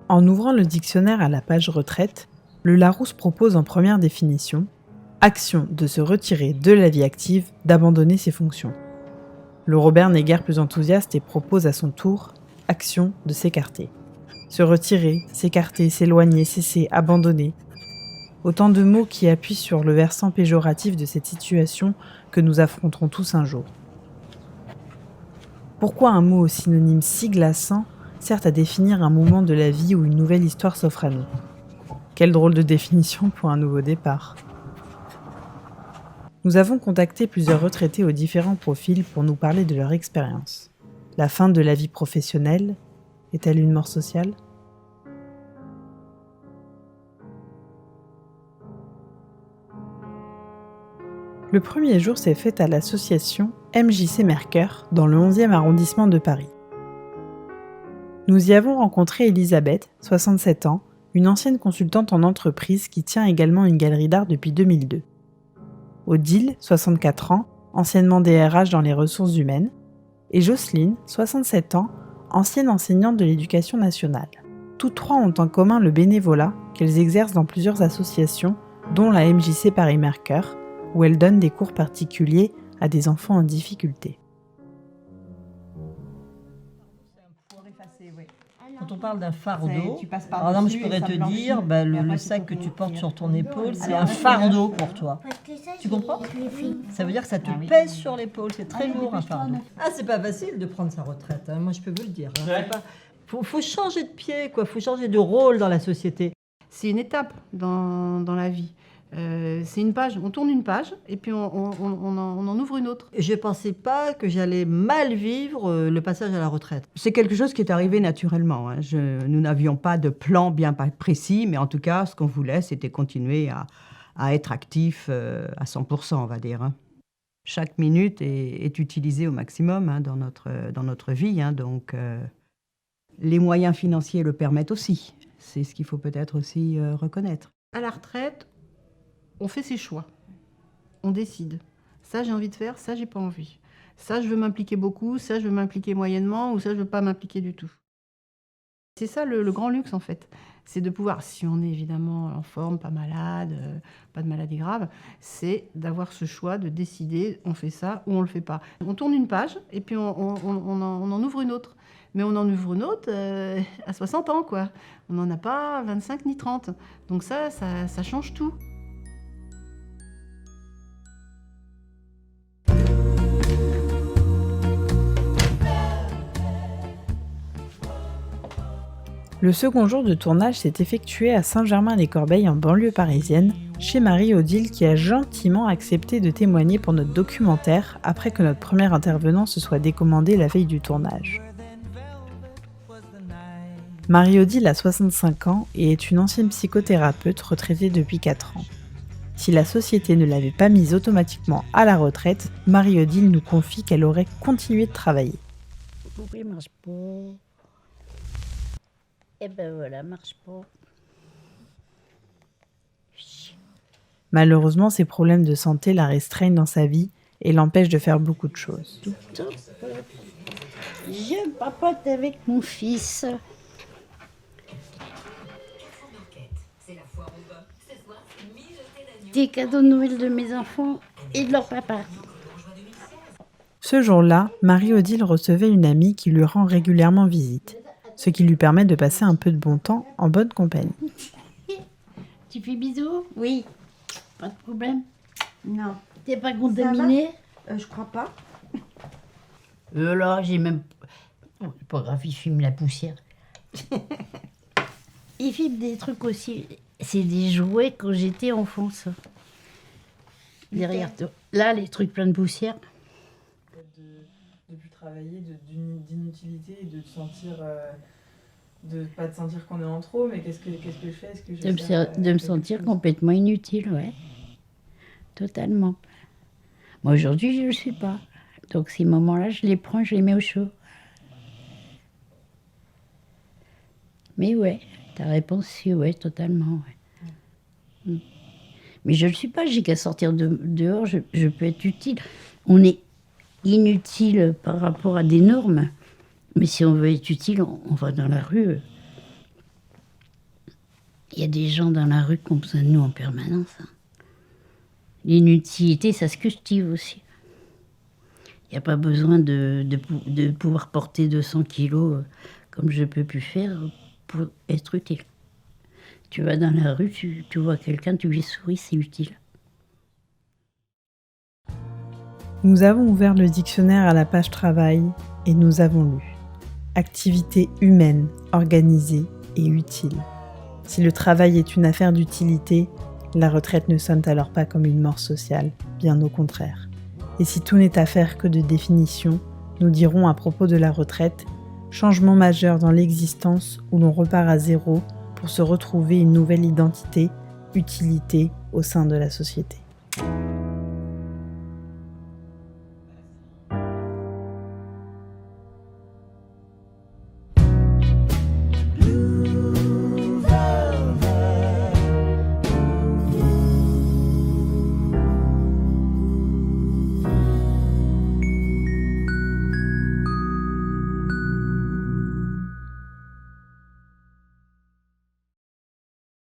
En ouvrant le dictionnaire à la page retraite, le Larousse propose en première définition « action de se retirer de la vie active, d'abandonner ses fonctions ». Le Robert n'est guère plus enthousiaste et propose à son tour « action de s'écarter ». Se retirer, s'écarter, s'éloigner, cesser, abandonner. Autant de mots qui appuient sur le versant péjoratif de cette situation que nous affronterons tous un jour. Pourquoi un mot au synonyme si glaçant sert à définir un moment de la vie où une nouvelle histoire s'offre à nous? Quelle drôle de définition pour un nouveau départ. Nous avons contacté plusieurs retraités aux différents profils pour nous parler de leur expérience. La fin de la vie professionnelle est-elle une mort sociale? Le premier jour s'est fait à l'association MJC Mercœur dans le 11e arrondissement de Paris. Nous y avons rencontré Elisabeth, 67 ans, une ancienne consultante en entreprise qui tient également une galerie d'art depuis 2002. Odile, 64 ans, anciennement DRH dans les ressources humaines, et Jocelyne, 67 ans, ancienne enseignante de l'éducation nationale. Toutes trois ont en commun le bénévolat qu'elles exercent dans plusieurs associations, dont la MJC Paris-Mercœur, où elles donnent des cours particuliers à des enfants en difficulté. Quand on parle d'un fardeau, par exemple, je pourrais te dire, le sac que tu portes sur ton épaule, c'est un fardeau pour toi. Tu comprends? Ça veut dire que ça te pèse sur l'épaule, c'est très lourd un fardeau. Ah, c'est pas facile de prendre sa retraite, hein. Moi je peux vous le dire. Hein. Faut changer de pied, quoi. Faut changer de rôle dans la société. C'est une étape dans la vie. C'est une page, on tourne une page et puis on en ouvre une autre. Je ne pensais pas que j'allais mal vivre le passage à la retraite. C'est quelque chose qui est arrivé naturellement. Hein. Nous n'avions pas de plan bien précis, mais en tout cas, ce qu'on voulait, c'était continuer à être actif à 100%, on va dire. Hein. Chaque minute est utilisée au maximum hein, dans notre vie. Hein, donc, les moyens financiers le permettent aussi. C'est ce qu'il faut peut-être aussi reconnaître. À la retraite, on fait ses choix, on décide. Ça, j'ai envie de faire, ça, j'ai pas envie. Ça, je veux m'impliquer beaucoup, ça, je veux m'impliquer moyennement, ou ça, je veux pas m'impliquer du tout. C'est ça le grand luxe, en fait. C'est de pouvoir, si on est évidemment en forme, pas malade, pas de maladie grave, c'est d'avoir ce choix de décider, on fait ça ou on le fait pas. On tourne une page et puis on en ouvre une autre. Mais on en ouvre une autre à 60 ans, quoi. On n'en a pas 25 ni 30. Donc ça change tout. Le second jour de tournage s'est effectué à Saint-Germain-les-Corbeilles en banlieue parisienne, chez Marie-Odile qui a gentiment accepté de témoigner pour notre documentaire après que notre premier intervenant se soit décommandé la veille du tournage. Marie-Odile a 65 ans et est une ancienne psychothérapeute retraitée depuis 4 ans. Si la société ne l'avait pas mise automatiquement à la retraite, Marie-Odile nous confie qu'elle aurait continué de travailler. Pourquoi il marche pas? Et ben voilà, marche pas. Malheureusement, ses problèmes de santé la restreignent dans sa vie et l'empêchent de faire beaucoup de choses. Je papote avec mon fils. Des cadeaux de Noël de mes enfants et de leur papa. Ce jour-là, Marie-Odile recevait une amie qui lui rend régulièrement visite, ce qui lui permet de passer un peu de bon temps en bonne compagnie. Tu fais bisous? Oui. Pas de problème? Non. T'es pas contaminé? Je crois pas. Là, j'ai même... Oh, c'est pas grave, il fume la poussière. Il filme des trucs aussi. C'est des jouets quand j'étais enfant, ça. Derrière toi. Là, les trucs pleins de poussière. De plus travailler, d'inutilité et de te sentir... de pas te sentir qu'on est en trop, mais qu'est-ce que je fais? Est-ce que De me sentir complètement inutile, ouais. Totalement. Moi, aujourd'hui, je ne le suis pas. Donc, ces moments-là, je les prends, je les mets au chaud. Mais ouais, ta réponse, c'est ouais, totalement. Ouais. Mais je ne le suis pas, j'ai qu'à sortir dehors, je peux être utile. On est inutile par rapport à des normes. Mais si on veut être utile, on va dans la rue. Il y a des gens dans la rue qui ont besoin de nous en permanence. Hein. L'inutilité, ça se cultive aussi. Il n'y a pas besoin de pouvoir porter 200 kilos comme je peux plus faire pour être utile. Tu vas dans la rue, tu vois quelqu'un, tu lui souris, c'est utile. Nous avons ouvert le dictionnaire à la page travail et nous avons lu « Activité humaine, organisée et utile ». Si le travail est une affaire d'utilité, la retraite ne sonne alors pas comme une mort sociale, bien au contraire. Et si tout n'est affaire que de définition, nous dirons à propos de la retraite, changement majeur dans l'existence où l'on repart à zéro pour se retrouver une nouvelle identité, utilité au sein de la société.